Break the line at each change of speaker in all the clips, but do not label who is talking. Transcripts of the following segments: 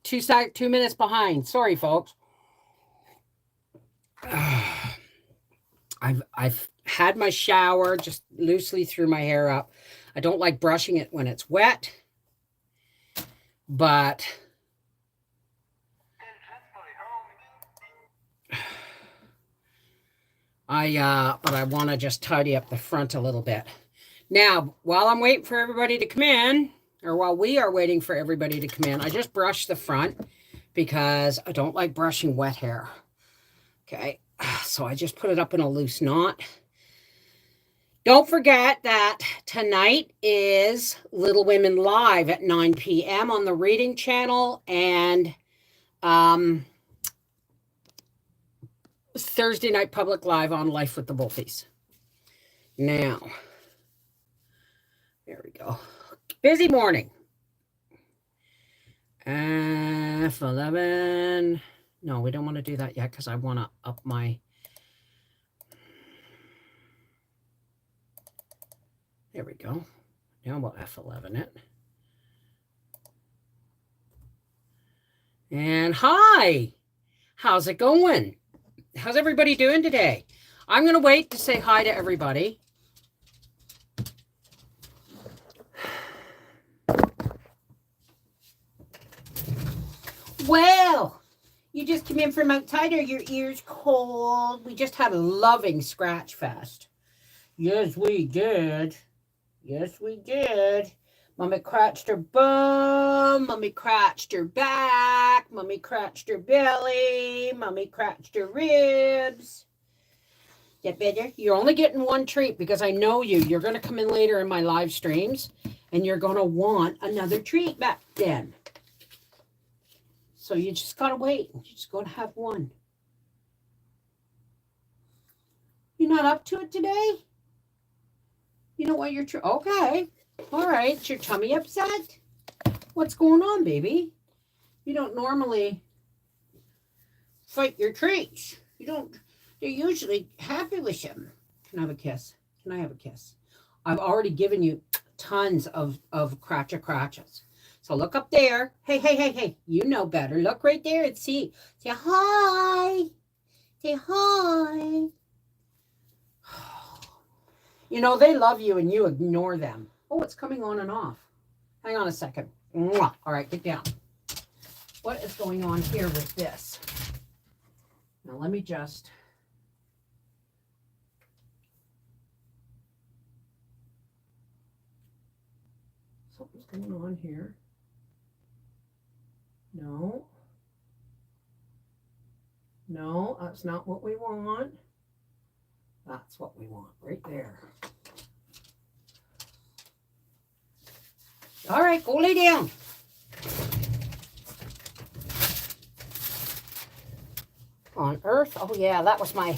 2 minutes behind. Sorry, folks. I've had my shower, just loosely threw my hair up. I don't like brushing it when it's wet, but I want to just tidy up the front a little bit. Now, while I'm waiting for everybody to come in, or while we are waiting for everybody to come in, I just brush the front because I don't like brushing wet hair. Okay, so I just put it up in a loose knot. Don't forget that tonight is Little Women Live at 9 p.m. on the Reading Channel, and Thursday night public live on Life with the Wolfies. Now, there we go. Busy morning. F11. No, we don't want to do that yet because I want to up my... There we go. Now we'll F11 it. And hi! How's it going? How's everybody doing today? I'm going to wait to say hi to everybody. Well, you just came in from outside. Are your ears cold? We just had a loving scratch fest. Yes, we did. Yes, we did. Mommy scratched her bum. Mommy scratched her back. Mommy scratched her belly. Mommy scratched her ribs. Get better? You're only getting one treat because I know you. You're going to come in later in my live streams and you're going to want another treat back then. So you just got to wait. You're just going to have one. You're not up to it today? You know what you're... Okay. All right. Is your tummy upset? What's going on, baby? You don't normally fight your treats. You don't... They're usually happy with them. Can I have a kiss? Can I have a kiss? I've already given you tons of crotches. So look up there. Hey. You know better. Look right there and see. Say hi. Say hi. You know, they love you and you ignore them. Oh, it's coming on and off. Hang on a second. Mwah. All right, get down. What is going on here with this? Now, let me just... Something's going on here. No, that's not what we want. That's what we want right there. All right, go lay down. On earth? Oh yeah, that was my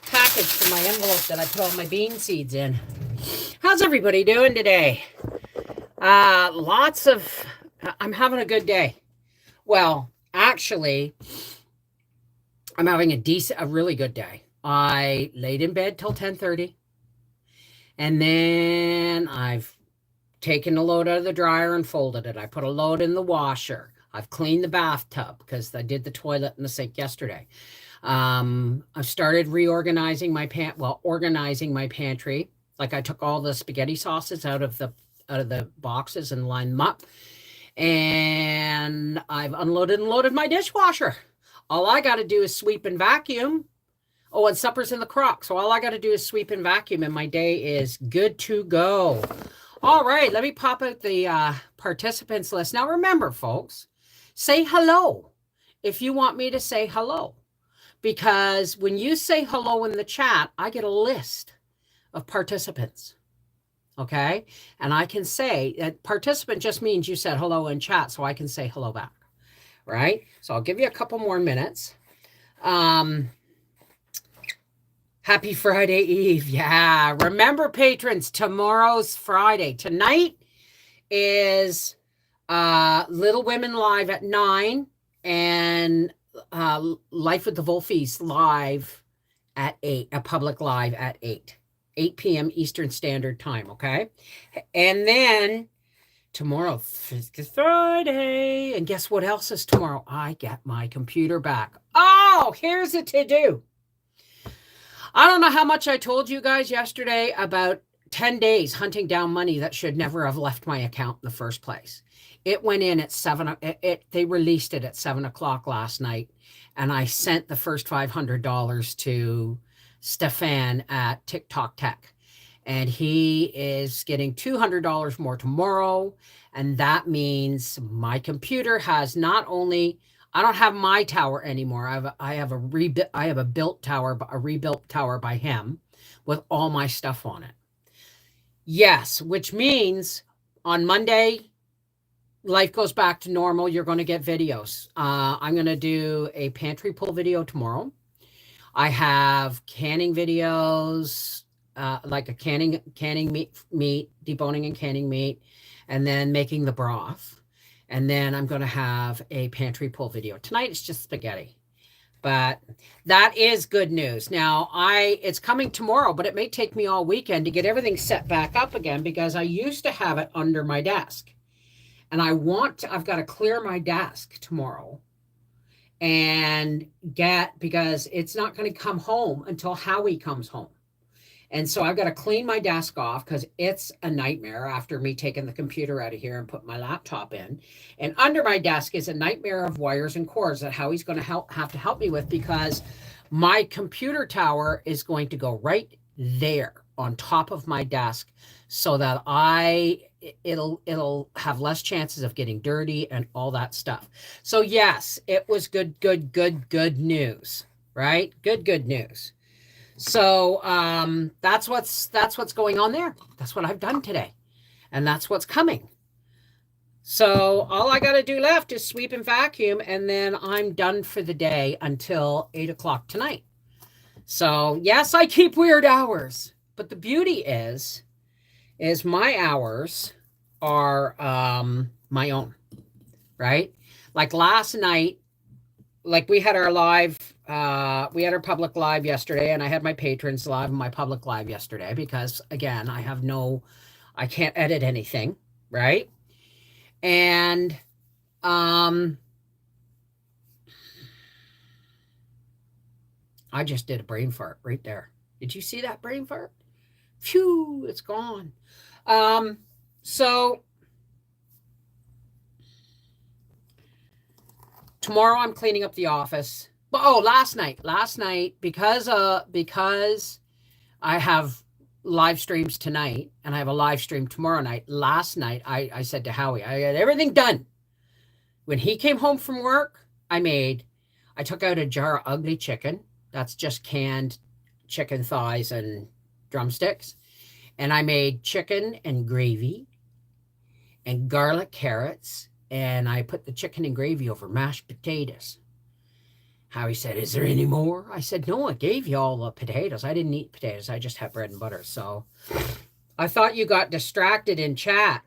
package for my envelope that I put all my bean seeds in. How's everybody doing today? I'm having a good day. Well, actually, I'm having a really good day. I laid in bed till 10:30, and then I've taken a load out of the dryer and folded it. I put a load in the washer. I've cleaned the bathtub because I did the toilet and the sink yesterday. I've started organizing my pantry. Like I took all the spaghetti sauces out of the boxes and lined them up. And I've unloaded and loaded my dishwasher. All I got to do is sweep and vacuum. Oh, and supper's in the crock. So all I got to do is sweep and vacuum and my day is good to go. All right, let me pop out the participants list. Now remember, folks, say hello if you want me to say hello. Because when you say hello in the chat, I get a list of participants. Okay, and I can say that participant just means you said hello in chat, so I can say hello back, right? So I'll give you a couple more minutes. Happy Friday Eve. Yeah, remember, patrons, tomorrow's Friday. Tonight is Little Women Live at 9 and Life with the Wolfies live at 8, a public live at 8 p.m. Eastern Standard Time, okay? And then tomorrow is Friday. And guess what else is tomorrow? I get my computer back. Oh, here's a to-do. I don't know how much I told you guys yesterday about 10 days hunting down money that should never have left my account in the first place. It went in at 7. They released it at 7 o'clock last night. And I sent the first $500 to Stefan at TikTok Tech. And he is getting $200 more tomorrow. And that means my computer has not only, I don't have my tower anymore. I have a built tower, a rebuilt tower by him with all my stuff on it. Yes, which means on Monday, life goes back to normal. You're going to get videos. I'm going to do a pantry pull video tomorrow. I have canning videos, like a canning meat, deboning and canning meat, and then making the broth. And then I'm going to have a pantry pull video. Tonight it's just spaghetti. But that is good news. Now, it's coming tomorrow, but it may take me all weekend to get everything set back up again because I used to have it under my desk. And I've got to clear my desk tomorrow and because it's not going to come home until Howie comes home. And so I've got to clean my desk off because it's a nightmare after me taking the computer out of here and put my laptop in. And under my desk is a nightmare of wires and cords that Howie's going to have to help me with because my computer tower is going to go right there on top of my desk so that it'll have less chances of getting dirty and all that stuff. So yes, it was good news, right? Good news. So that's what's going on there. That's what I've done today. And that's what's coming. So all I got to do left is sweep and vacuum, and then I'm done for the day until 8 o'clock tonight. So yes, I keep weird hours, but the beauty is my hours are my own, right? Like last night, like we had our live, we had our public live yesterday, and I had my patrons live and my public live yesterday because again, I can't edit anything, right? And I just did a brain fart right there. Did you see that brain fart? Phew, it's gone. So tomorrow I'm cleaning up the office. But last night, because I have live streams tonight and I have a live stream tomorrow night. Last night, I said to Howie, I got everything done. When he came home from work, I took out a jar of ugly chicken. That's just canned chicken thighs and drumsticks. And I made chicken and gravy and garlic carrots. And I put the chicken and gravy over mashed potatoes. Howie said, "Is there any more?" I said, "No, I gave you all the potatoes. I didn't eat potatoes. I just had bread and butter." So I thought you got distracted in chat.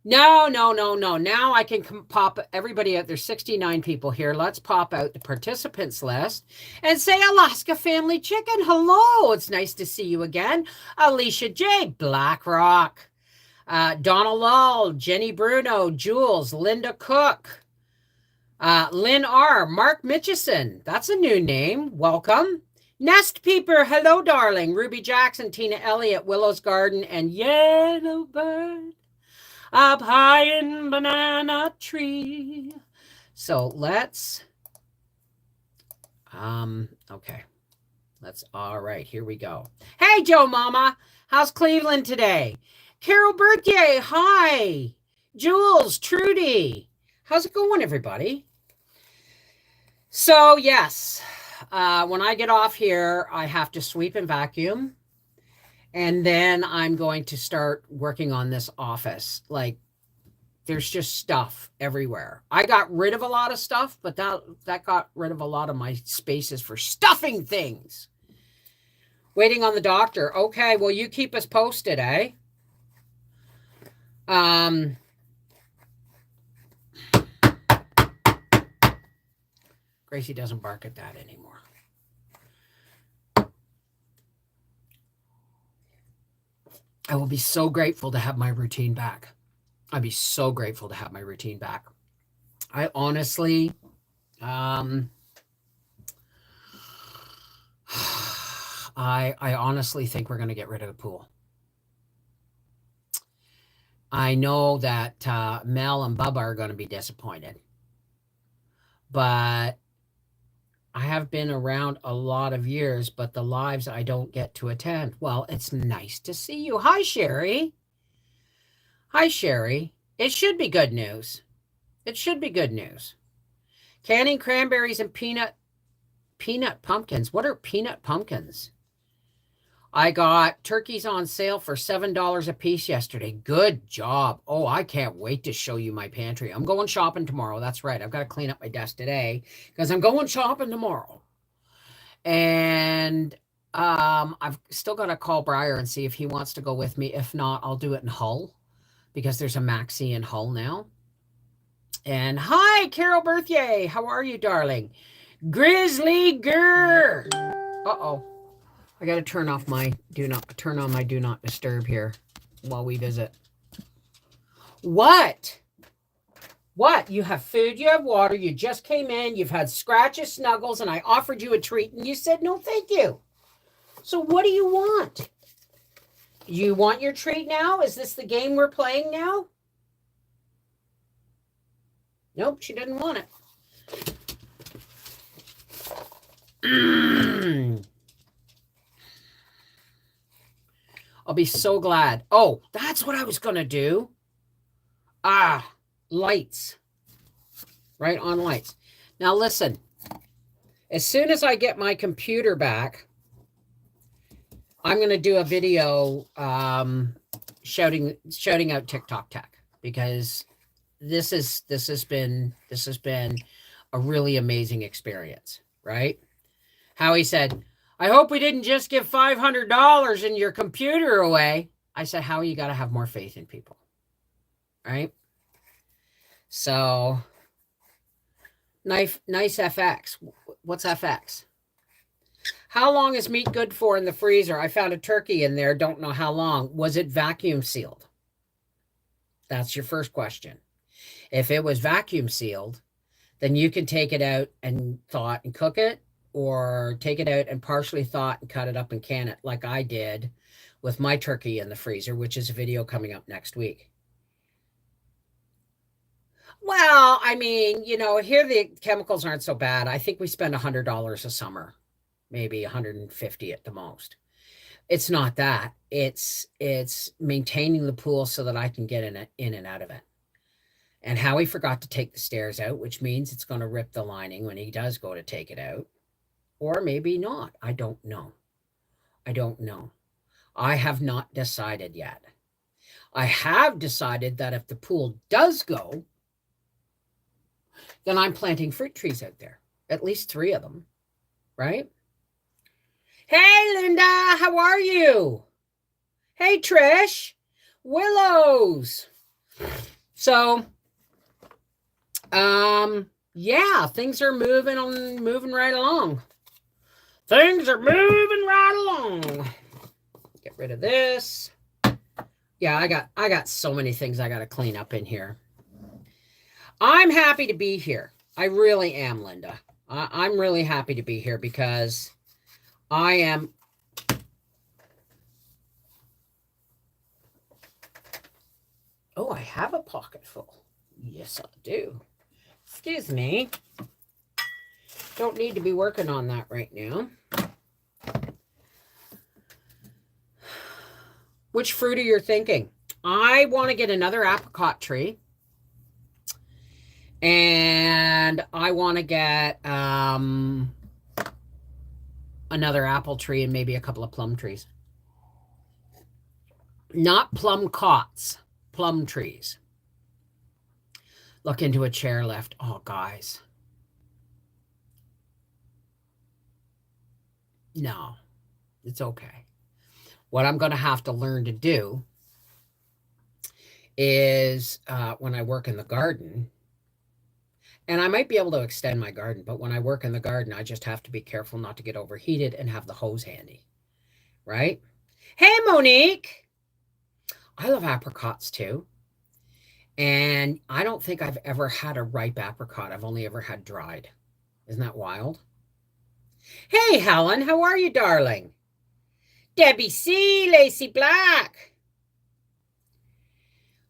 No. Now I can pop everybody out. There's 69 people here. Let's pop out the participants list and say, Alaska Family Chicken, hello. It's nice to see you again. Alicia J, BlackRock, Donna Lull, Jenny Bruno, Jules, Linda Cook, Lynn R, Mark Mitchison. That's a new name. Welcome. Nest Peeper, hello, darling. Ruby Jackson, Tina Elliott, Willow's Garden, and Yellow Bird up high in banana tree. So let's, okay. All right, here we go. Hey, Joe Mama, how's Cleveland today? Carol Berthier, hi. Jules, Trudy, how's it going, everybody? So yes, when I get off here, I have to sweep and vacuum. And then I'm going to start working on this office. Like, there's just stuff everywhere. I got rid of a lot of stuff, but that got rid of a lot of my spaces for stuffing things. Waiting on the doctor. Okay, well, you keep us posted, eh? Gracie doesn't bark at that anymore. I will be so grateful to have my routine back. I'd be so grateful to have my routine back. I honestly, I honestly think we're going to get rid of the pool. I know that Mel and Bubba are going to be disappointed, but I have been around a lot of years, but the lives I don't get to attend. Well, it's nice to see you. Hi, Sherry. Hi, Sherry. It should be good news. It should be good news. Canning cranberries and peanut pumpkins. What are peanut pumpkins? I got turkeys on sale for $7 a piece yesterday. Good job. Oh, I can't wait to show you my pantry. I'm going shopping tomorrow. That's right. I've got to clean up my desk today because I'm going shopping tomorrow. And I've still got to call Briar and see if he wants to go with me. If not, I'll do it in Hull because there's a Maxi in Hull now. And hi, Carol Berthier. How are you, darling? Grizzly Grr. Uh-oh. I got to turn on my do not disturb here while we visit. What? What? You have food, you have water, you just came in, you've had scratches, snuggles, and I offered you a treat and you said no thank you. So what do you want? You want your treat now? Is this the game we're playing now? Nope, she didn't want it. I'll be so glad. Oh, that's what I was going to do. Lights. Right on lights. Now listen, as soon as I get my computer back, I'm going to do a video shouting out TikTok tech because this has been a really amazing experience, right? Howie said, I hope we didn't just give $500 in your computer away. I said, Howie, you got to have more faith in people, right? So, nice FX. What's FX? How long is meat good for in the freezer? I found a turkey in there. Don't know how long. Was it vacuum sealed? That's your first question. If it was vacuum sealed, then you can take it out and thaw it and cook it, or take it out and partially thaw it and cut it up and can it like I did with my turkey in the freezer, which is a video coming up next week. Well, I mean, here the chemicals aren't so bad. I think we spend $100 a summer, maybe $150 at the most. It's not that. It's maintaining the pool so that I can get in and out of it. And Howie forgot to take the stairs out, which means it's going to rip the lining when he does go to take it out. Or maybe not. I don't know. I have not decided yet. I have decided that if the pool does go, then I'm planting fruit trees out there. At least 3 of them. Right? Hey, Linda. How are you? Hey, Trish. Willows. So, yeah, things are moving right along. Things are moving right along. Get rid of this. Yeah, I got so many things I got to clean up in here. I'm happy to be here. I really am, Linda. I'm really happy to be here because I am. Oh, I have a pocket full. Yes, I do. Excuse me. Don't need to be working on that right now. Which fruit are you thinking? I want to get another apricot tree. And I want to get another apple tree and maybe a couple of plum trees. Not plum cots, plum trees. Look into a chairlift. Oh, guys. No, it's okay. What I'm going to have to learn to do is when I work in the garden, and I might be able to extend my garden, but when I work in the garden, I just have to be careful not to get overheated and have the hose handy, right? Hey, Monique. I love apricots too. And I don't think I've ever had a ripe apricot. I've only ever had dried. Isn't that wild? Hey, Helen, how are you, darling? Debbie C, Lacey Black.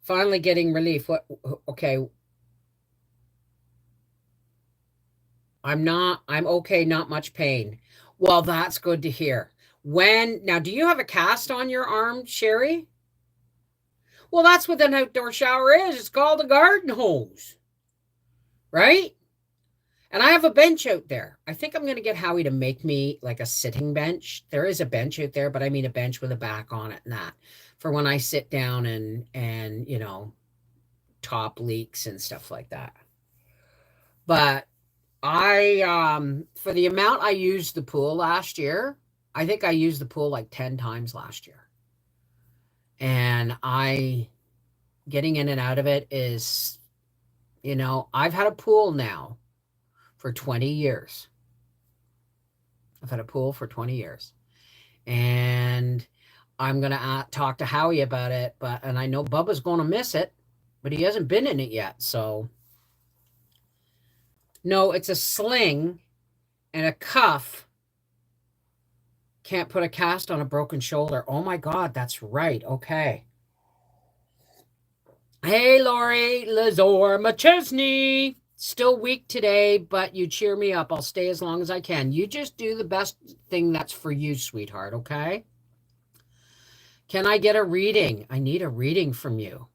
Finally getting relief. What? Okay. I'm okay, not much pain. Well, that's good to hear. Now, do you have a cast on your arm, Sherry? Well, that's what an outdoor shower is. It's called a garden hose, right? And I have a bench out there. I think I'm going to get Howie to make me like a sitting bench. There is a bench out there, but I mean a bench with a back on it and that for when I sit down and top leaks and stuff like that. But for the amount I used the pool last year, I think I used the pool like 10 times last year. And getting in and out of it is, I've had a pool now for 20 years. I've had a pool for 20 years. And I'm going to talk to Howie about it, and I know Bubba's going to miss it, but he hasn't been in it yet. So no, it's a sling and a cuff. Can't put a cast on a broken shoulder. Oh my God, that's right. Okay. Hey, Lori Lazor McChesney. Still weak today, but you cheer me up. I'll stay as long as I can. You just do the best thing that's for you, sweetheart, okay? Can I get a reading? I need a reading from you.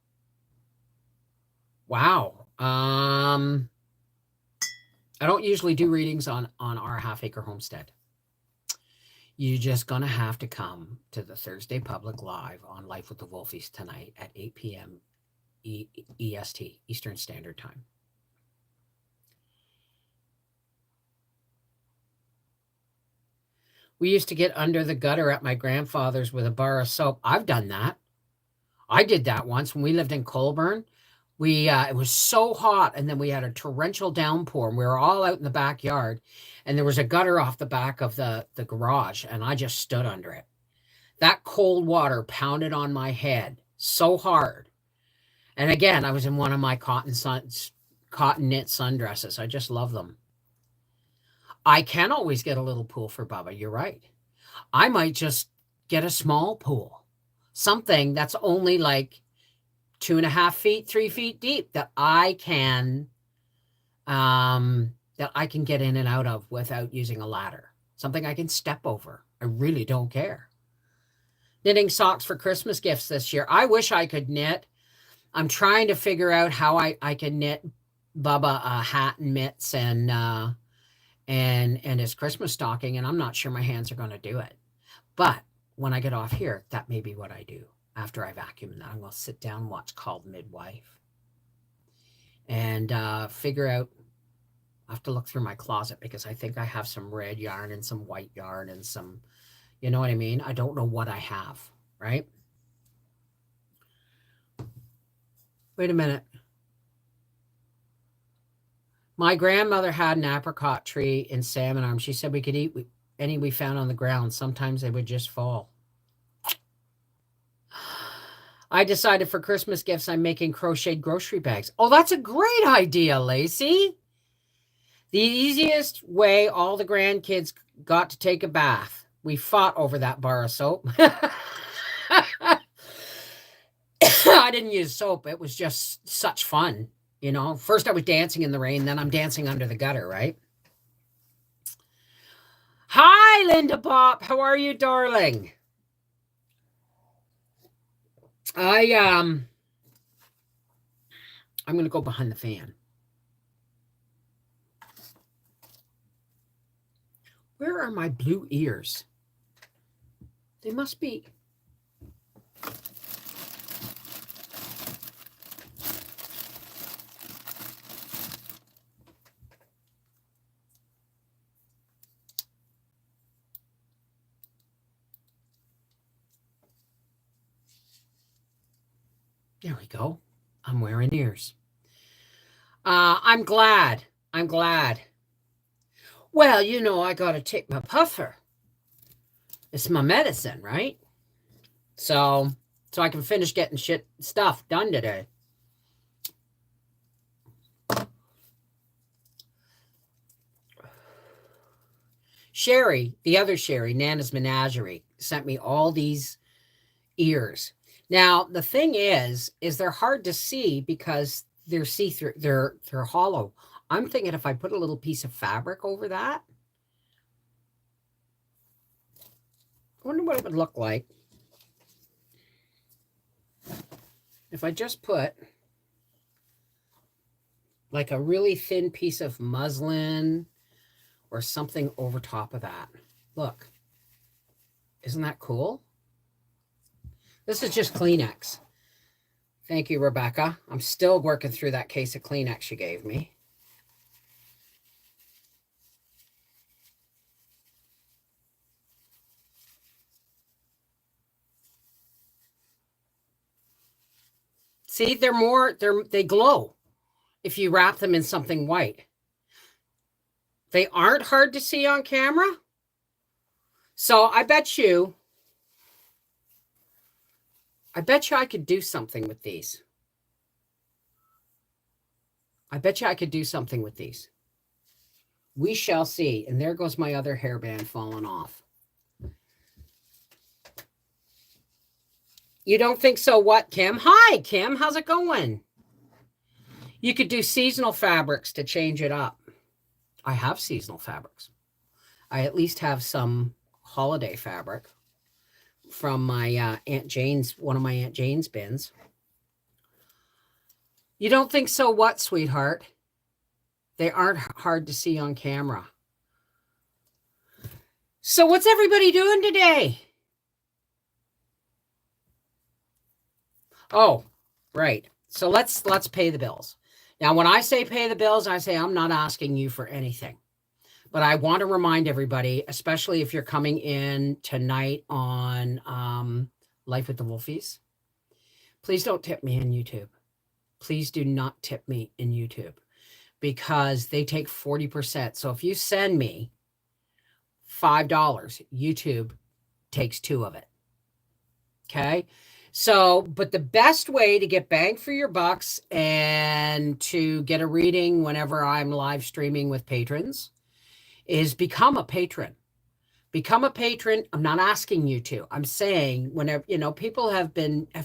Wow. I don't usually do readings on Our Half Acre Homestead. You're just going to have to come to the Thursday public live on Life with the Wolfies tonight at 8 p.m. EST, Eastern Standard Time. We used to get under the gutter at my grandfather's with a bar of soap. I've done that. I did that once when we lived in Colburn. It was so hot, and then we had a torrential downpour, and we were all out in the backyard, and there was a gutter off the back of the garage, and I just stood under it. That cold water pounded on my head so hard. And again, I was in one of my cotton knit sundresses. I just love them. I can always get a little pool for Bubba. You're right. I might just get a small pool, something that's only like 2.5 feet, 3 feet deep that I can get in and out of without using a ladder. Something I can step over. I really don't care. Knitting socks for Christmas gifts this year. I wish I could knit. I'm trying to figure out how I can knit Bubba a hat and mitts and his Christmas stocking, and I'm not sure my hands are going to do it. But when I get off here, that may be what I do. After I vacuum that, I'm going to sit down and watch Called Midwife and figure out. I have to look through my closet because I think I have some red yarn and some white yarn and some, you know what I mean? I don't know what I have, right? Wait a minute. My grandmother had an apricot tree in Salmon Arm. She said we could eat any we found on the ground. Sometimes they would just fall. I decided for Christmas gifts, I'm making crocheted grocery bags. Oh, that's a great idea, Lacey. The easiest way all the grandkids got to take a bath. We fought over that bar of soap. I didn't use soap. It was just such fun. First I was dancing in the rain, then I'm dancing under the gutter, right? Hi, Linda Pop. How are you, darling? I'm going to go behind the fan. Where are my blue ears? They must be. There we go. I'm wearing ears. I'm glad. Well, I got to take my puffer. It's my medicine, right? So I can finish getting stuff done today. Sherry, the other Sherry, Nana's Menagerie, sent me all these ears. Now, the thing is they're hard to see because they're see-through, they're hollow. I'm thinking if I put a little piece of fabric over that, I wonder what it would look like if I just put like a really thin piece of muslin or something over top of that. Look, isn't that cool? This is just Kleenex. Thank you, Rebecca. I'm still working through that case of Kleenex you gave me. See, they glow if you wrap them in something white. They aren't hard to see on camera. So I bet you I could do something with these. I bet you I could do something with these. We shall see. And there goes my other hairband falling off. You don't think so? What, Kim? Hi, Kim. How's it going? You could do seasonal fabrics to change it up. I have seasonal fabrics. I at least have some holiday fabric from my Aunt Jane's, one of my Aunt Jane's bins. You don't think so? What, sweetheart? They aren't hard to see on camera. So what's everybody doing today? Oh, right. So let's pay the bills. Now, when I say pay the bills, I say I'm not asking you for anything. But I want to remind everybody, especially if you're coming in tonight on Life with the Wolfies, please don't tip me in YouTube. Please do not tip me in YouTube because they take 40%. So if you send me $5, YouTube takes $2 of it. Okay? So, but the best way to get bang for your bucks and to get a reading whenever I'm live streaming with patrons is become a patron. Become a patron. I'm not asking you to. I'm saying whenever, people have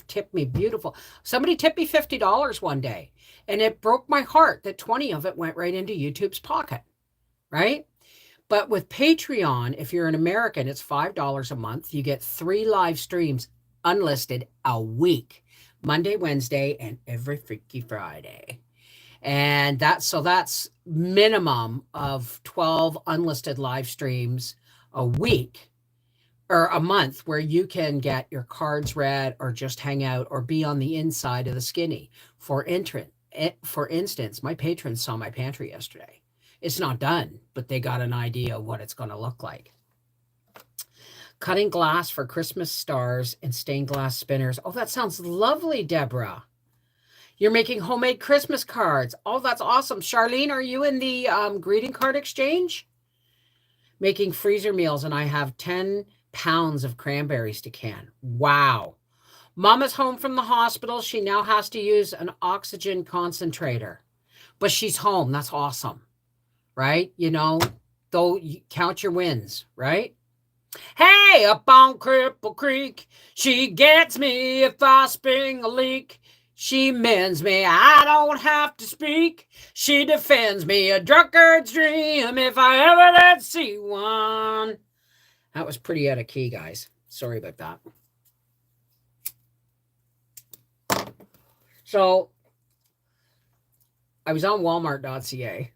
tipped me beautiful. Somebody tipped me $50 one day, and it broke my heart that 20 of it went right into YouTube's pocket, right? But with Patreon, if you're an American, it's $5 a month. You get 3 live streams unlisted a week, Monday, Wednesday, and every Freaky Friday. And that's minimum of 12 unlisted live streams a week or a month where you can get your cards read or just hang out or be on the inside of the skinny. For instance, my patrons saw my pantry yesterday. It's not done, but they got an idea of what it's going to look like. Cutting glass for Christmas stars and stained glass spinners. Oh, that sounds lovely, Deborah. You're making homemade Christmas cards. Oh, that's awesome. Charlene, are you in the greeting card exchange? Making freezer meals, and I have 10 pounds of cranberries to can. Wow. Mama's home from the hospital. She now has to use an oxygen concentrator, but she's home. That's awesome, right? Though you count your wins, right? Hey, up on Cripple Creek, she gets me if I spring a leak. She mends me, I don't have to speak. She defends me, a drunkard's dream, if I ever did see one. That was pretty out of key, guys. Sorry about that. So, I was on Walmart.ca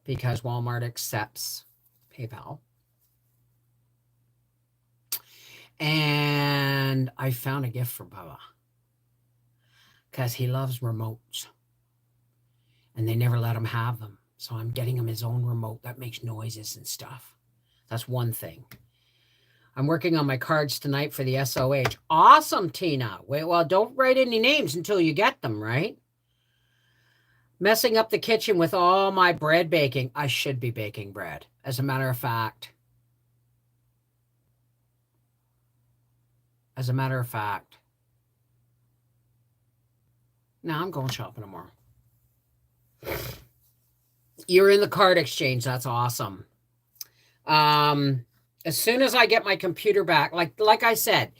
because Walmart accepts PayPal. And I found a gift for Bubba because he loves remotes and they never let him have them. So I'm getting him his own remote that makes noises and stuff. That's one thing. I'm working on my cards tonight for the SOH. Awesome, Tina. Wait, well, don't write any names until you get them, right? Messing up the kitchen with all my bread baking. I should be baking bread, as a matter of fact. Now I'm going shopping tomorrow. You're in the card exchange. That's awesome. As soon as I get my computer back, like I said,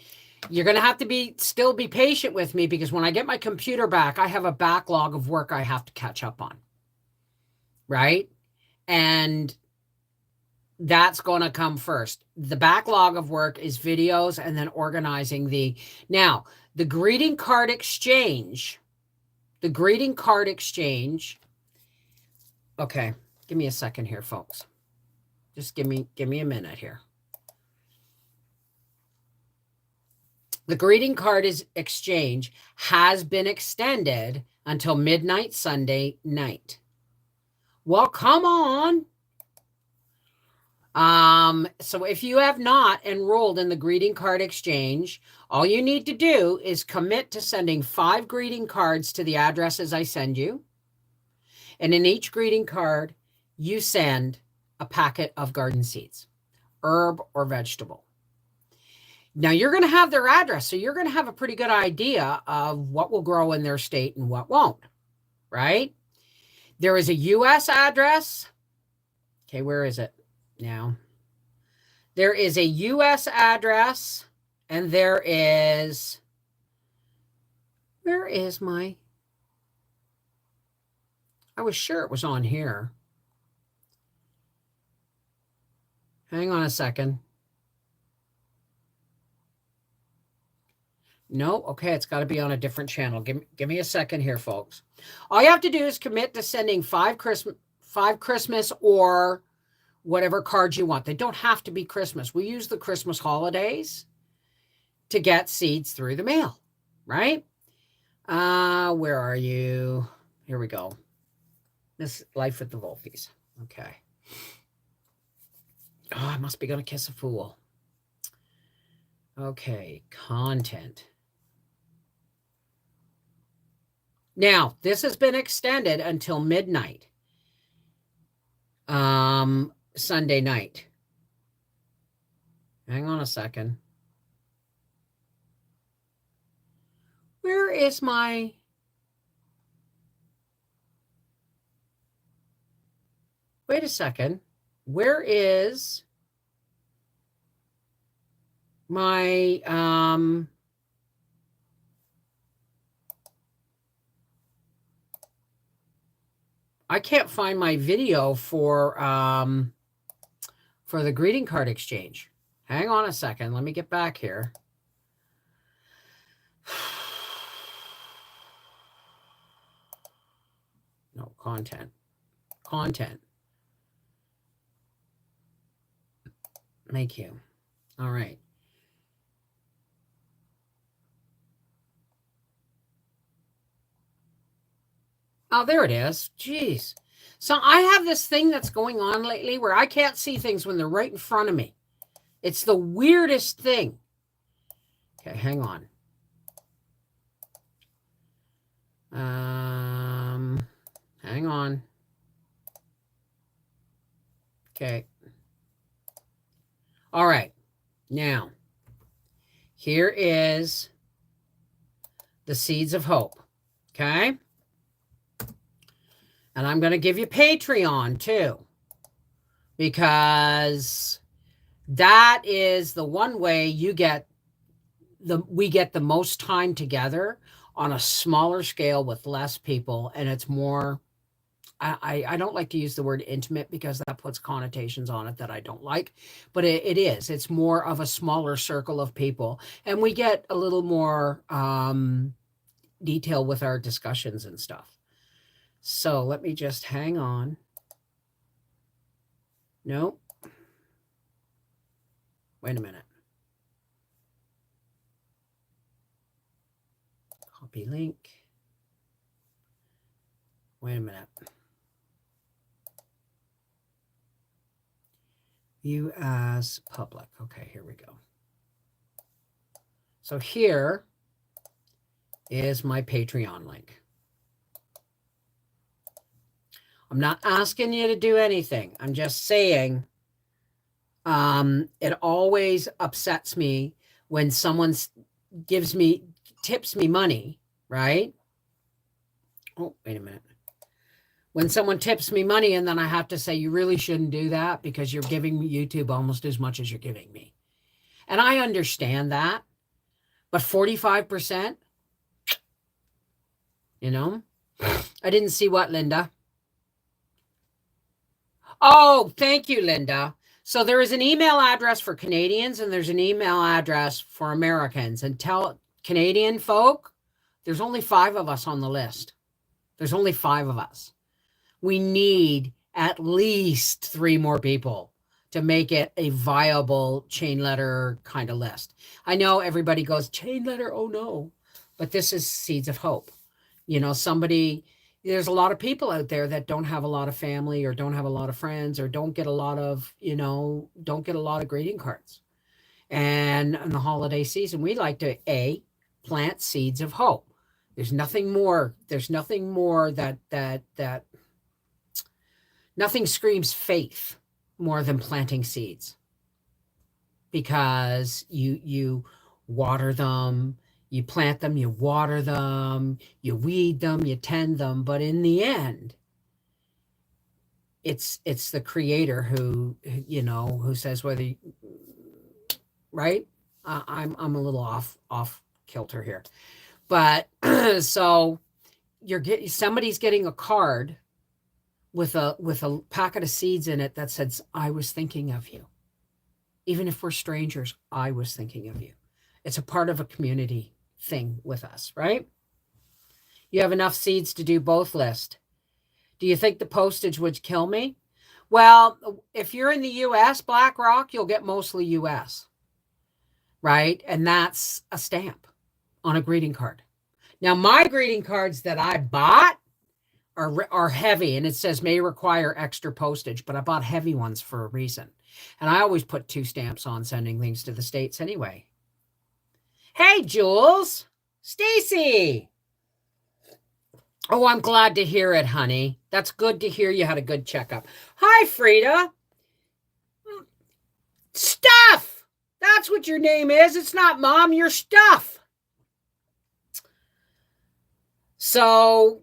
you're going to have to still be patient with me, because when I get my computer back, I have a backlog of work I have to catch up on. Right? And that's going to come first. The backlog of work is videos and then organizing now, the greeting card exchange. Okay, give me a second here, folks. Just give me a minute here. The greeting card exchange has been extended until midnight Sunday night. Well, come on. So if you have not enrolled in the greeting card exchange, all you need to do is commit to sending 5 greeting cards to the addresses I send you. And in each greeting card, you send a packet of garden seeds, herb or vegetable. Now you're going to have their address, so you're going to have a pretty good idea of what will grow in their state and what won't, right? There is a U.S. address. Okay, where is it now? There is a U.S. address, and where is my, I was sure it was on here. Hang on a second. No, okay, it's got to be on a different channel. Give me a second here, folks. All you have to do is commit to sending 5 Christmas or whatever cards you want. They don't have to be Christmas. We use the Christmas holidays to get seeds through the mail, right? Where are you? Here we go. This Life with the Wolfies. Okay. Oh, I must be going to kiss a fool. Okay, content. Now, this has been extended until midnight. Sunday night. Hang on a second. Where is my... Wait a second. Where is my... I can't find my video for the greeting card exchange. Hang on a second. Let me get back here. No, content. Thank you. All right. Oh, there it is. Jeez. So I have this thing that's going on lately where I can't see things when they're right in front of me. It's the weirdest thing. Okay, hang on. Hang on. Okay. All right. Now, here is the Seeds of Hope. Okay. And I'm going to give you Patreon too, because that is the one way we get the most time together on a smaller scale with less people. And it's more, I don't like to use the word intimate because that puts connotations on it that I don't like, but it's more of a smaller circle of people. And we get a little more detail with our discussions and stuff. So let me just hang on. Nope. Wait a minute. Copy link. Wait a minute. View as public. Okay, here we go. So here is my Patreon link. I'm not asking you to do anything. I'm just saying it always upsets me when someone tips me money, right? Oh, wait a minute. When someone tips me money and then I have to say, you really shouldn't do that because you're giving YouTube almost as much as you're giving me. And I understand that. But 45%, you know, I didn't see what, Linda? Oh, thank you, Linda. So there is an email address for Canadians and there's an email address for Americans. And tell Canadian folk, there's only 5 of us on the list. There's only 5 of us. We need at least 3 more people to make it a viable chain letter kind of list. I know everybody goes, chain letter, oh no. But this is Seeds of Hope. You know, there's a lot of people out there that don't have a lot of family or don't have a lot of friends or don't get a lot of, don't get a lot of greeting cards. And in the holiday season, we like to, plant seeds of hope. There's nothing more that nothing screams faith more than planting seeds, because you water them, you plant them, you water them, you weed them, you tend them, but in the end, it's the creator who says whether right. I'm a little off kilter here, but so somebody's getting a card with a packet of seeds in it that says, I was thinking of you. Even if we're strangers, I was thinking of you. It's a part of a community thing with us, right? You have enough seeds to do both lists. Do you think the postage would kill me? Well, if you're in the U.S., Black Rock, you'll get mostly U.S., right? And that's a stamp on a greeting card. Now, my greeting cards that I bought are heavy, and it says may require extra postage, but I bought heavy ones for a reason. And I always put 2 stamps on sending things to the States anyway. Hey, Jules. Stacy. Oh, I'm glad to hear it, honey. That's good to hear you had a good checkup. Hi, Frida. Stuff. That's what your name is. It's not Mom, you're Stuff. So,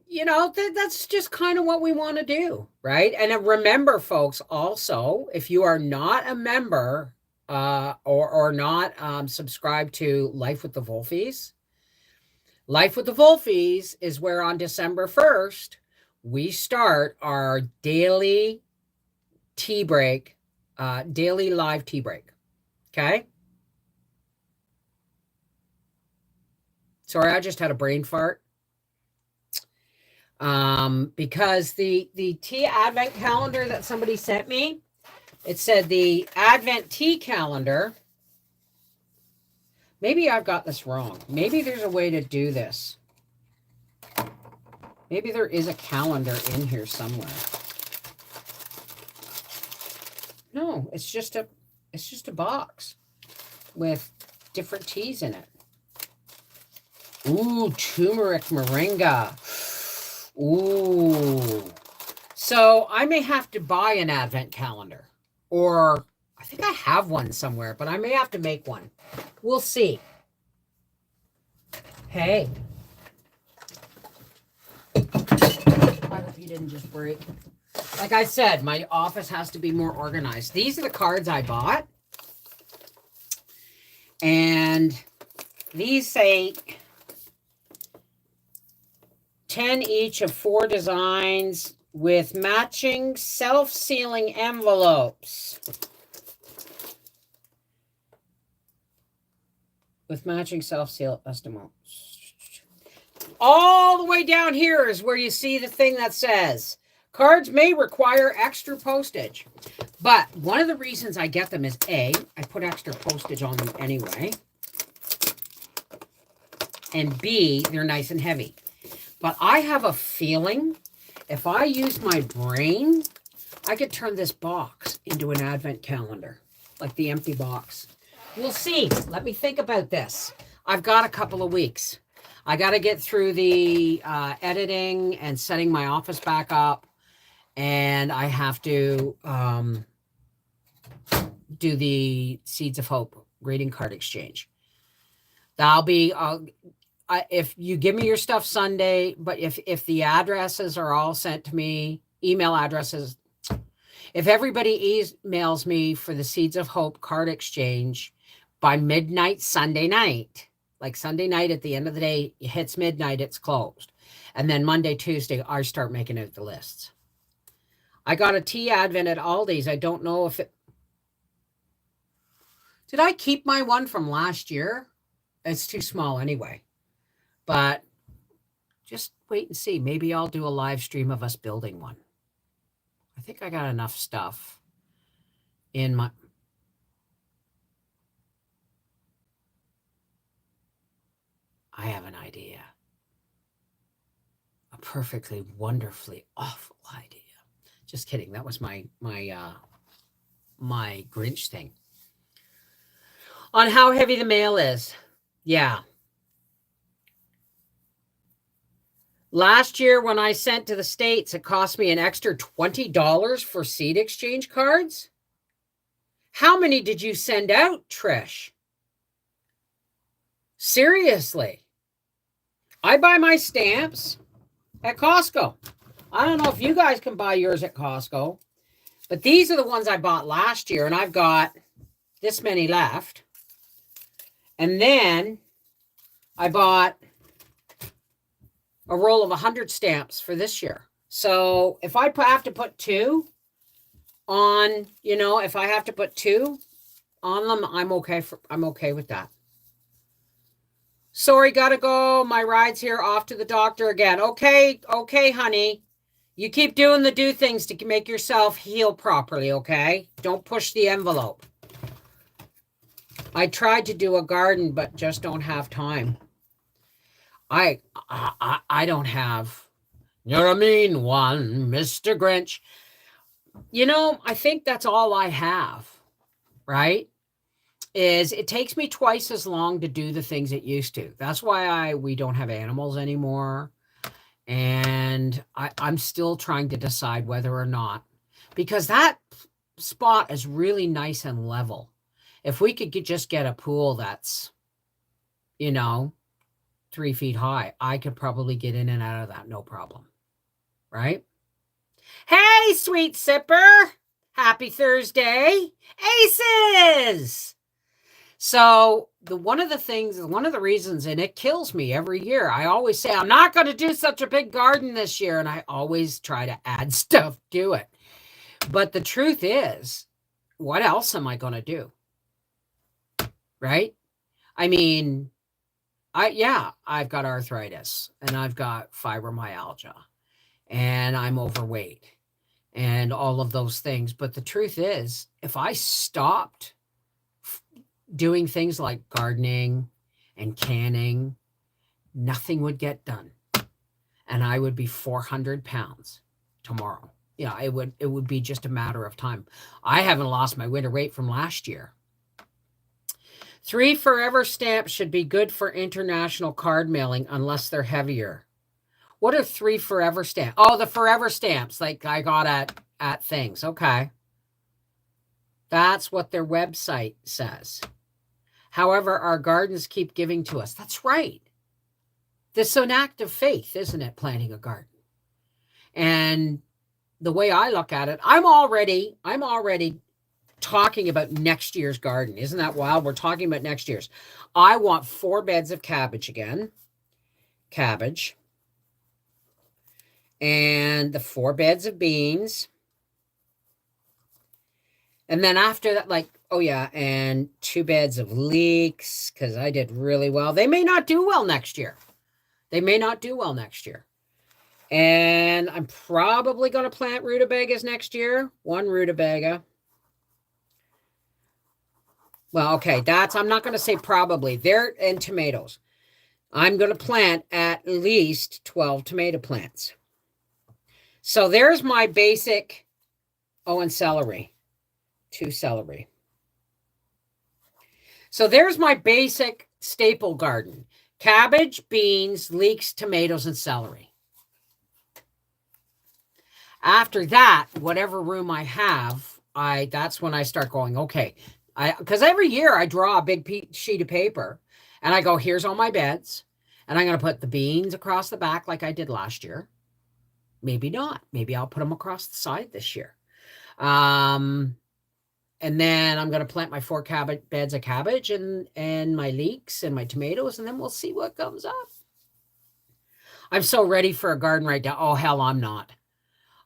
that's just kind of what we want to do, right? And remember, folks, also, if you are not a member or not subscribed to Life with the Wolfies, Life with the Wolfies is where on December 1st, we start our daily tea break, daily live tea break, okay? Sorry, I just had a brain fart. Because the tea advent calendar that somebody sent me, it said the Advent tea calendar. Maybe I've got this wrong. Maybe there's a way to do this. Maybe there is a calendar in here somewhere. No, it's just a box with different teas in it. Ooh, turmeric moringa. Ooh. So I may have to buy an advent calendar, or I think I have one somewhere, but I may have to make one. We'll see. Hey. I hope you didn't just break. Like I said, my office has to be more organized. These are the cards I bought. And these say 10 each of 4 designs with matching self-sealing envelopes. With matching self-seal envelopes. All the way down here is where you see the thing that says, cards may require extra postage. But one of the reasons I get them is A, I put extra postage on them anyway. And B, they're nice and heavy. But I have a feeling if I use my brain, I could turn this box into an advent calendar, like the empty box. We'll see. Let me think about this. I've got a couple of weeks. I got to get through the editing and setting my office back up. And I have to do the Seeds of Hope greeting card exchange. That'll be... if you give me your stuff Sunday, but if the addresses are all sent to me, email addresses, if everybody emails me for the Seeds of Hope card exchange by midnight Sunday night, like Sunday night at the end of the day, it hits midnight, it's closed. And then Monday, Tuesday, I start making out the lists. I got a tea advent at Aldi's. I don't know if it... Did I keep my one from last year? It's too small anyway. But just wait and see. Maybe I'll do a live stream of us building one. I think I got enough stuff in my... I have an idea. A perfectly, wonderfully awful idea. Just kidding. That was my Grinch thing. On how heavy the mail is. Yeah. Last year when I sent to the States, it cost me an extra $20 for seed exchange cards. How many did you send out, Trish? Seriously. I buy my stamps at Costco. I don't know if you guys can buy yours at Costco, but these are the ones I bought last year, and I've got this many left. And then I bought a roll of 100 stamps for this year. So if I have to put 2 on, if I have to put 2 on them, I'm okay with that. Sorry, gotta go. My ride's here, off to the doctor again. Okay, honey. You keep doing the things to make yourself heal properly, okay? Don't push the envelope. I tried to do a garden, but just don't have time. I don't have. You're a mean one, Mr. Grinch. I think that's all I have, right? Is it takes me twice as long to do the things it used to. That's why we don't have animals anymore. And I'm still trying to decide whether or not, because that spot is really nice and level. If we could just get a pool that's, 3 feet high, I could probably get in and out of that, no problem. Right? Hey, sweet sipper. Happy Thursday. Aces. So one of the reasons, and it kills me every year, I always say, I'm not going to do such a big garden this year. And I always try to add stuff to it. But the truth is, what else am I going to do? Right? I mean, I've got arthritis and I've got fibromyalgia and I'm overweight and all of those things. But the truth is, if I stopped doing things like gardening and canning, nothing would get done. And I would be 400 pounds tomorrow. Yeah, it would be just a matter of time. I haven't lost my winter weight from last year. 3 forever stamps should be good for international card mailing unless they're heavier. What are 3 forever stamps? Oh, the forever stamps like I got at things. Okay. That's what their website says. However, our gardens keep giving to us. That's right. This is an act of faith, isn't it? Planting a garden. And the way I look at it, I'm already talking about next year's garden. Isn't that wild? We're talking about next year's. I want 4 beds of cabbage again. Cabbage. And the 4 beds of beans. And then after that, and 2 beds of leeks, because I did really well. They may not do well next year. And I'm probably going to plant rutabagas next year. 1 rutabaga. Well, okay, I'm not going to say probably. And tomatoes. I'm going to plant at least 12 tomato plants. So there's my basic, and celery. 2 celery. So there's my basic staple garden. Cabbage, beans, leeks, tomatoes, and celery. After that, whatever room I have, that's when I start going, okay. Because every year I draw a big sheet of paper and I go, here's all my beds. And I'm going to put the beans across the back like I did last year. Maybe not. Maybe I'll put them across the side this year. And then I'm going to plant my 4 beds of cabbage and my leeks and my tomatoes, and then we'll see what comes up. I'm so ready for a garden right now. Oh, hell, I'm not.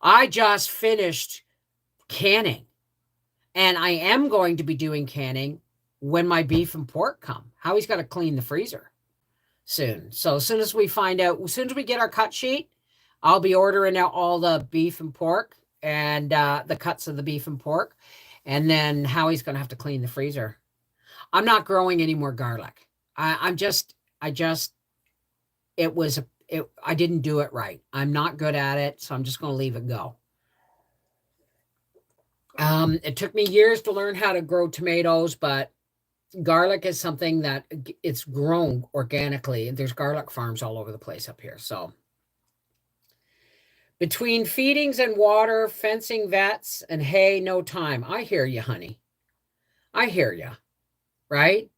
I just finished canning, and I am going to be doing canning when my beef and pork come. Howie's got to clean the freezer soon. So as soon as we find out, as soon as we get our cut sheet, I'll be ordering out all the beef and pork and the cuts of the beef and pork. And then Howie's going to have to clean the freezer. I'm not growing any more garlic. I didn't do it right. I'm not good at it, so I'm just going to leave it go. It took me years to learn how to grow tomatoes, but garlic is something that it's grown organically. There's garlic farms all over the place up here. So between feedings and water, fencing, vets, and hay, no time. I hear you, honey. I hear you, right?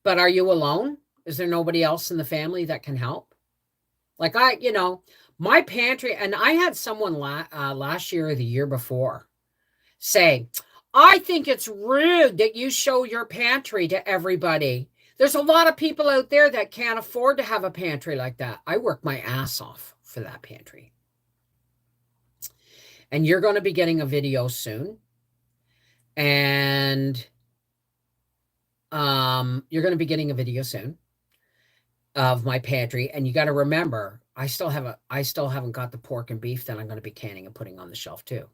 But are you alone? Is there nobody else in the family that can help? Like my pantry, and I had someone last year or the year before say, I think it's rude that you show your pantry to everybody. There's a lot of people out there that can't afford to have a pantry like that. I work my ass off for that pantry. And you're going to be getting a video soon. And you're going to be getting a video soon of my pantry. And you got to remember, I still haven't got the pork and beef that I'm going to be canning and putting on the shelf too.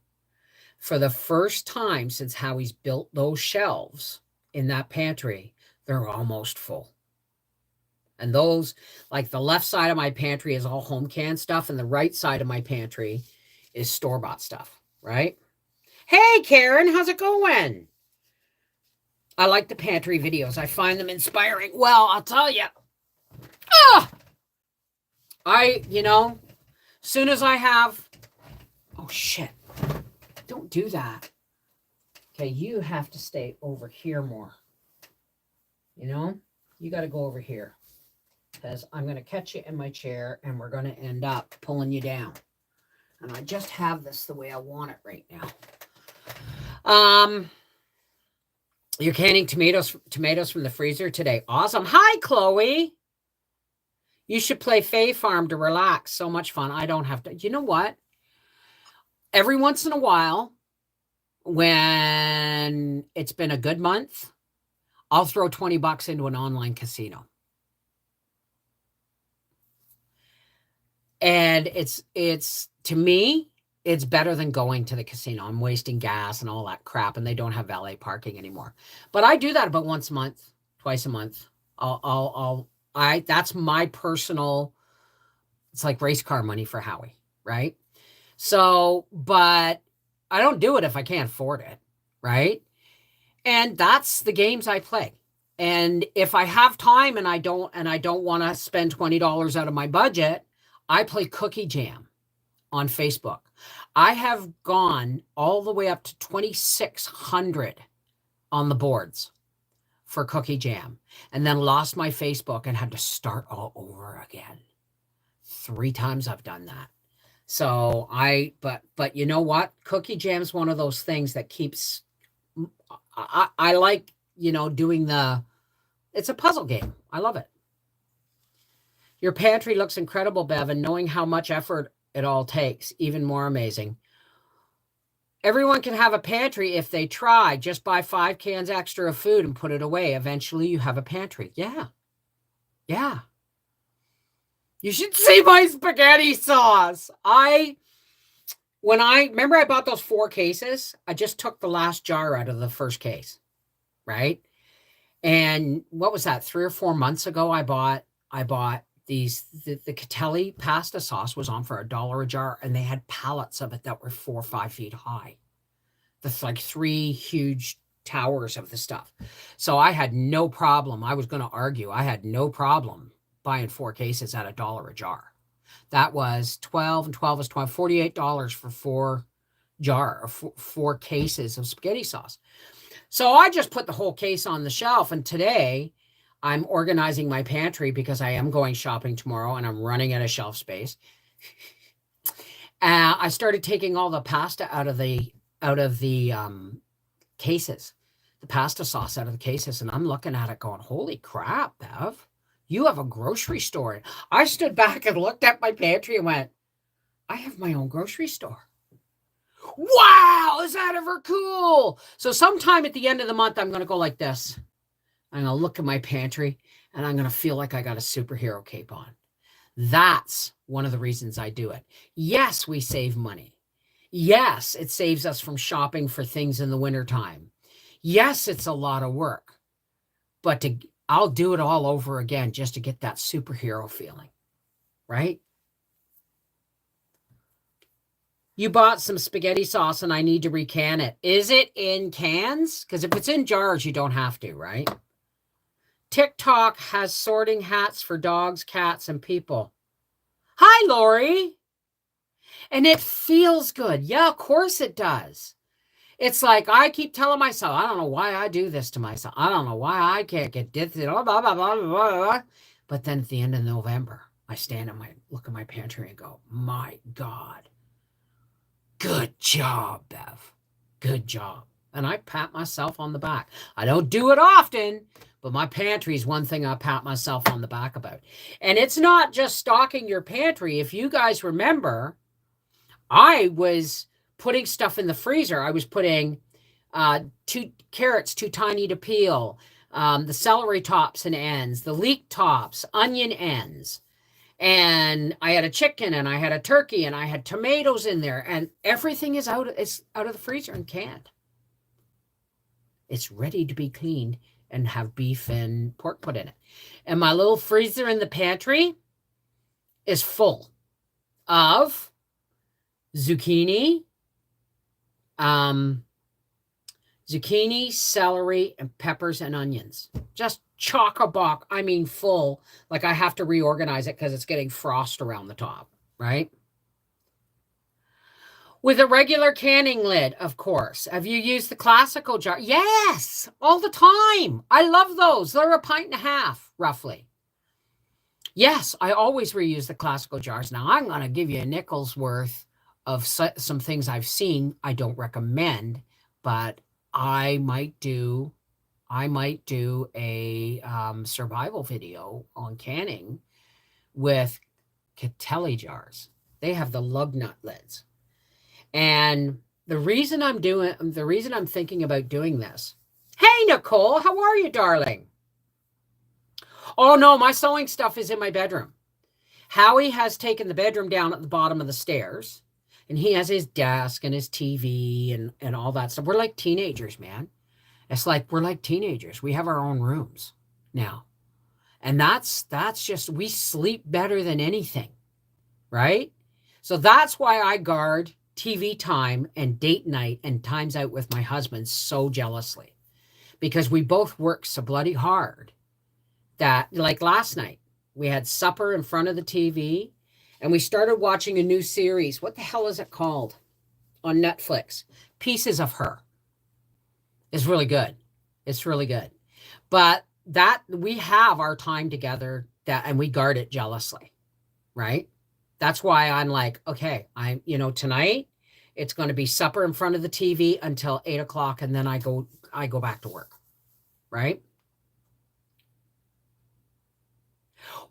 For the first time since Howie's built those shelves in that pantry, they're almost full. And those, like the left side of my pantry is all home canned stuff, and the right side of my pantry is store-bought stuff, right? Hey, Karen, how's it going? I like the pantry videos. I find them inspiring. Well, I'll tell you. Soon as I have, oh, shit. Don't do that. Okay, you have to stay over here more. You got to go over here. Because I'm going to catch you in my chair, and we're going to end up pulling you down. And I just have this the way I want it right now. You're canning tomatoes from the freezer today. Awesome. Hi, Chloe. You should play Fae Farm to relax. So much fun. I don't have to. You know what? Every once in a while, when it's been a good month, I'll throw $20 into an online casino. And it's to me, it's better than going to the casino. I'm wasting gas and all that crap, and they don't have valet parking anymore. But I do that about once a month, twice a month. That's my personal, it's like race car money for Howie, right? So, but I don't do it if I can't afford it, right? And that's the games I play. And if I have time and I don't want to spend $20 out of my budget, I play Cookie Jam on Facebook. I have gone all the way up to 2,600 on the boards for Cookie Jam, and then lost my Facebook and had to start all over again. 3 times I've done that. So but you know what? Cookie Jam's one of those things that keeps, I like, doing it's a puzzle game. I love it. Your pantry looks incredible, Bev, and knowing how much effort it all takes, even more amazing. Everyone can have a pantry if they try. Just buy 5 cans extra of food and put it away. Eventually you have a pantry. Yeah. Yeah. You should see my spaghetti sauce. Remember I bought those 4 cases. I just took the last jar out of the first case, right? And what was that? 3 or 4 months ago, I bought the Catelli pasta sauce was on for $1 a jar, and they had pallets of it that were 4 or 5 feet high. That's like 3 huge towers of the stuff. So I had no problem. I was going to argue. I had no problem buying 4 cases at $1 a jar. That was 12 and 12 is 12, $48 for 4 cases of spaghetti sauce. So I just put the whole case on the shelf, and today I'm organizing my pantry because I am going shopping tomorrow and I'm running out of shelf space. I started taking all the pasta out of the cases, the pasta sauce out of the cases, and I'm looking at it going, holy crap, Bev, you have a grocery store. I stood back and looked at my pantry and went, I have my own grocery store. Wow, is that ever cool? So sometime at the end of the month, I'm going to go like this. I'm going to look at my pantry and I'm going to feel like I got a superhero cape on. That's one of the reasons I do it. Yes, we save money. Yes, it saves us from shopping for things in the wintertime. Yes, it's a lot of work, but I'll do it all over again just to get that superhero feeling, right? You bought some spaghetti sauce and I need to recan it. Is it in cans? Because if it's in jars, you don't have to, right? TikTok has sorting hats for dogs, cats, and people. Hi, Lori. And it feels good. Yeah, of course it does. It's like I keep telling myself, I don't know why I do this to myself. I don't know why I can't get this. Blah, blah, blah, blah, blah. But then at the end of November, I stand and look at my pantry and go, my God. Good job, Bev. Good job. And I pat myself on the back. I don't do it often, but my pantry is one thing I pat myself on the back about. And it's not just stocking your pantry. If you guys remember, I was putting stuff in the freezer. I was putting 2 carrots too tiny to peel, the celery tops and ends, the leek tops, onion ends. And I had a chicken and I had a turkey and I had tomatoes in there, and everything is out of the freezer and canned. It's ready to be cleaned and have beef and pork put in it. And my little freezer in the pantry is full of zucchini, celery, and peppers and onions. Just chock-a-block. I mean, full. Like I have to reorganize it because it's getting frost around the top, right? With a regular canning lid, of course. Have you used the classical jar? Yes, all the time. I love those. They're 1.5 pints, roughly. Yes, I always reuse the classical jars. Now, I'm going to give you a nickel's worth of some things I've seen. I don't recommend, but I might do a survival video on canning with Catelli jars. They have the lug nut lids. And the reason I'm thinking about doing this. Hey, Nicole, how are you, darling? Oh, no, my sewing stuff is in my bedroom. Howie has taken the bedroom down at the bottom of the stairs, and he has his desk and his TV and all that stuff. We're like teenagers, man. It's like we're like teenagers. We have our own rooms now. And that's just, we sleep better than anything, right? So that's why I guard TV time and date night and times out with my husband so jealously, because we both work so bloody hard that, like last night, we had supper in front of the TV and we started watching a new series. What the hell is it called? On Netflix. Pieces of Her. It's really good. It's really good. But that we have our time together and we guard it jealously, right? That's why I'm like, okay, tonight it's going to be supper in front of the TV until 8 o'clock. And then I go back to work. Right.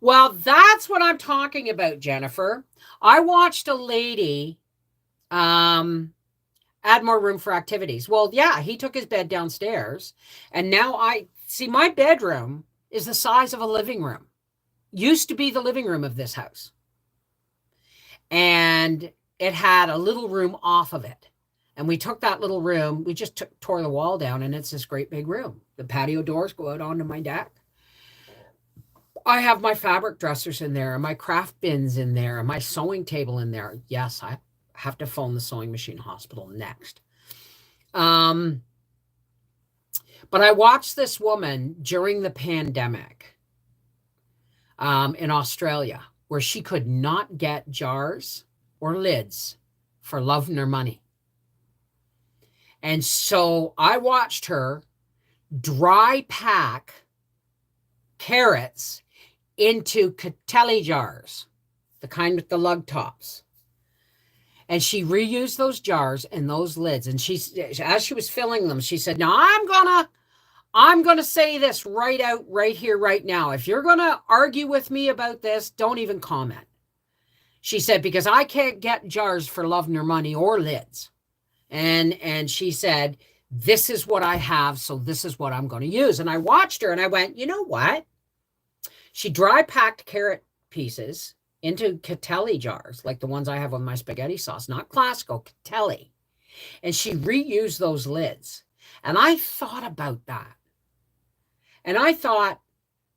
Well, that's what I'm talking about, Jennifer. I watched a lady, add more room for activities. Well, yeah, he took his bed downstairs and now I see my bedroom is the size of a living room. Used to be the living room of this house. And it had a little room off of it. And we took that little room, we just tore the wall down and it's this great big room. The patio doors go out onto my deck. I have my fabric dressers in there and my craft bins in there and my sewing table in there. Yes, I have to phone the sewing machine hospital next. But I watched this woman during the pandemic in Australia where she could not get jars or lids for love nor money. And so I watched her dry pack carrots into Catelli jars, the kind with the lug tops. And she reused those jars and those lids. And as she was filling them, she said, now I'm gonna say this right out, right here, right now. If you're gonna argue with me about this, don't even comment. She said, because I can't get jars for love nor money or lids. And she said, this is what I have, so this is what I'm going to use. And I watched her and I went, you know what? She dry packed carrot pieces into Catelli jars, like the ones I have with my spaghetti sauce, not classical, Catelli. And she reused those lids. And I thought about that. And I thought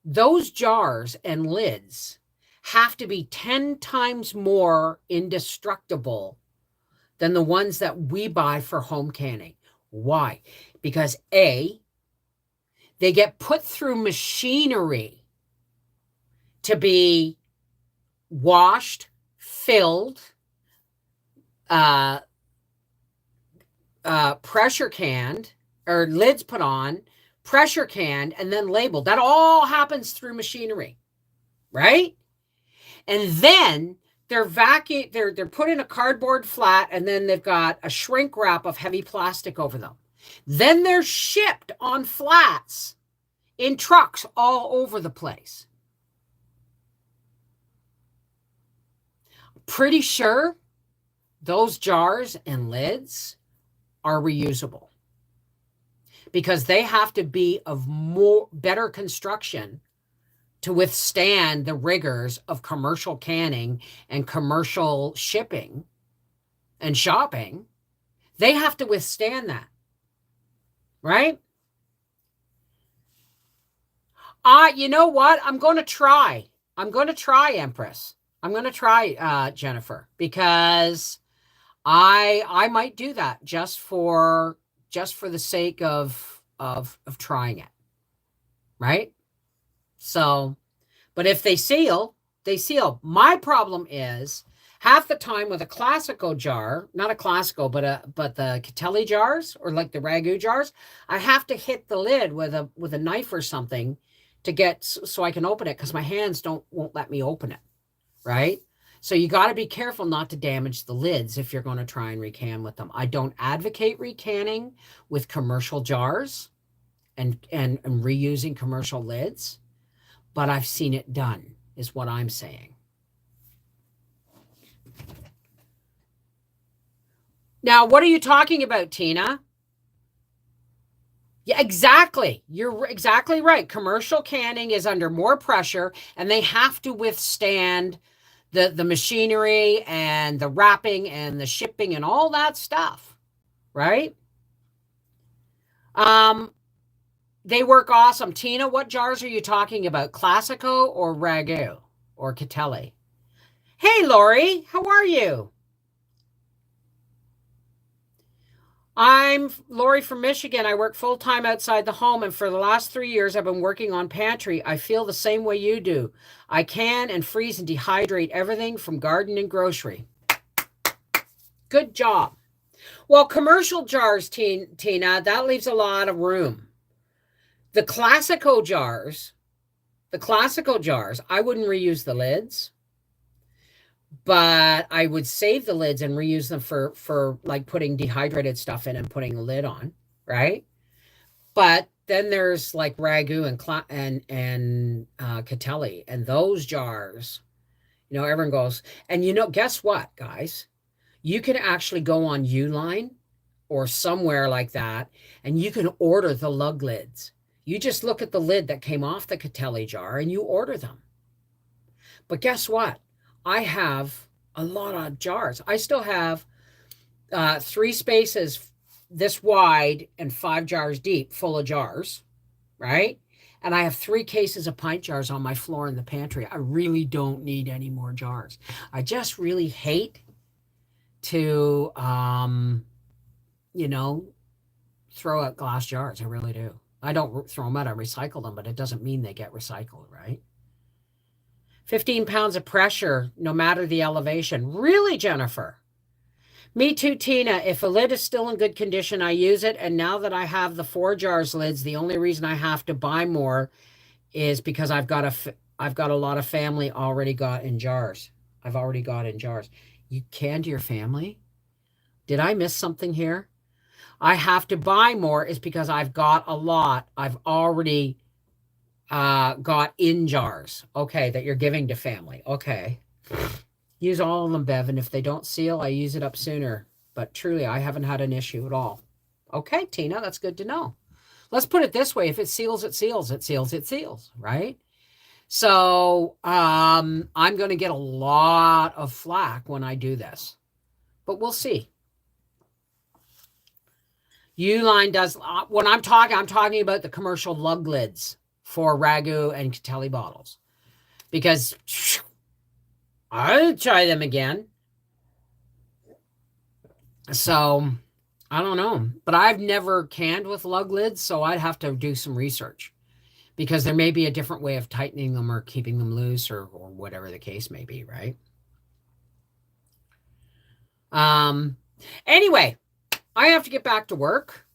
those jars and lids have to be 10 times more indestructible than the ones that we buy for home canning. Why? Because A, they get put through machinery to be washed, filled, pressure canned, or lids put on, pressure canned, and then labeled. That all happens through machinery, right? And then they're put in a cardboard flat, and then they've got a shrink wrap of heavy plastic over them. Then they're shipped on flats in trucks all over the place. Pretty sure those jars and lids are reusable because they have to be of better construction to withstand the rigors of commercial canning and commercial shipping and shopping. They have to withstand that, right? You know what? I'm going to try, Empress. I'm going to try, Jennifer, because I might do that just for the sake of trying it, right? So, but if they seal, they seal. My problem is half the time with a classical jar, not a classical, but the Catelli jars or like the ragu jars, I have to hit the lid with a knife or something to get so I can open it because my hands won't let me open it, right? So you got to be careful not to damage the lids if you're going to try and recan with them. I don't advocate recanning with commercial jars and reusing commercial lids, but I've seen it done, is what I'm saying. Now, what are you talking about, Tina? Yeah, exactly. You're exactly right. Commercial canning is under more pressure, and they have to withstand the machinery and the wrapping and the shipping and all that stuff, right? They work awesome. Tina, what jars are you talking about? Classico or ragu or Catelli? Hey, Lori, how are you? I'm Lori from Michigan. I work full-time outside the home, and for the last 3 years, I've been working on pantry. I feel the same way you do. I can and freeze and dehydrate everything from garden and grocery. Good job. Well, commercial jars, Tina, that leaves a lot of room. The classico jars, I wouldn't reuse the lids, but I would save the lids and reuse them for like putting dehydrated stuff in and putting a lid on, right? But then there's like ragu and Catelli, and those jars, everyone goes, and guess what, guys? You can actually go on Uline or somewhere like that, and you can order the lug lids. You just look at the lid that came off the Catelli jar and you order them. But guess what? I have a lot of jars. I still have 3 spaces this wide and 5 jars deep full of jars, right? And I have 3 cases of pint jars on my floor in the pantry. I really don't need any more jars. I just really hate to, throw out glass jars. I really do. I don't throw them out. I recycle them, but it doesn't mean they get recycled, right? 15 pounds of pressure, no matter the elevation. Really, Jennifer? Me too, Tina. If a lid is still in good condition, I use it. And now that I have the 4 jars lids, the only reason I have to buy more is because I've got a lot of family already got in jars. I've already got in jars. You canned your family? Did I miss something here? I have to buy more is because I've got a lot. I've already got in jars. Okay, that you're giving to family. Okay. Use all of them, Bev, and if they don't seal, I use it up sooner. But truly, I haven't had an issue at all. Okay, Tina, that's good to know. Let's put it this way. If it seals, it seals. It seals, it seals, right? So I'm going to get a lot of flack when I do this. But we'll see. Uline does, when I'm talking about the commercial lug lids for Ragu and Catelli bottles. Because I'll try them again. So, I don't know. But I've never canned with lug lids, so I'd have to do some research. Because there may be a different way of tightening them or keeping them loose or whatever the case may be, right? Anyway, I have to get back to work.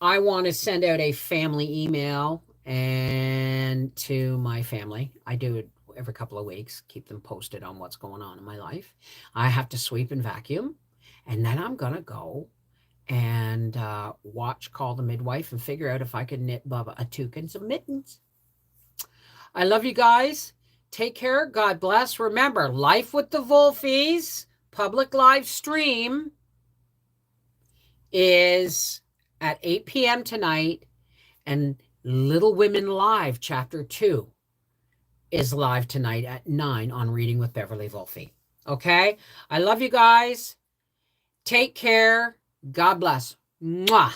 I want to send out a family email and to my family. I do it every couple of weeks, keep them posted on what's going on in my life. I have to sweep and vacuum, and then I'm going to go and watch Call the Midwife and figure out if I can knit Bubba a toque and some mittens. I love you guys. Take care. God bless. Remember, Life with the Wolfies, public live stream is at 8 p.m. tonight, and Little Women Live, Chapter 2, is live tonight at 9 on Reading with Beverly Wolfie. Okay? I love you guys. Take care. God bless. Mwah.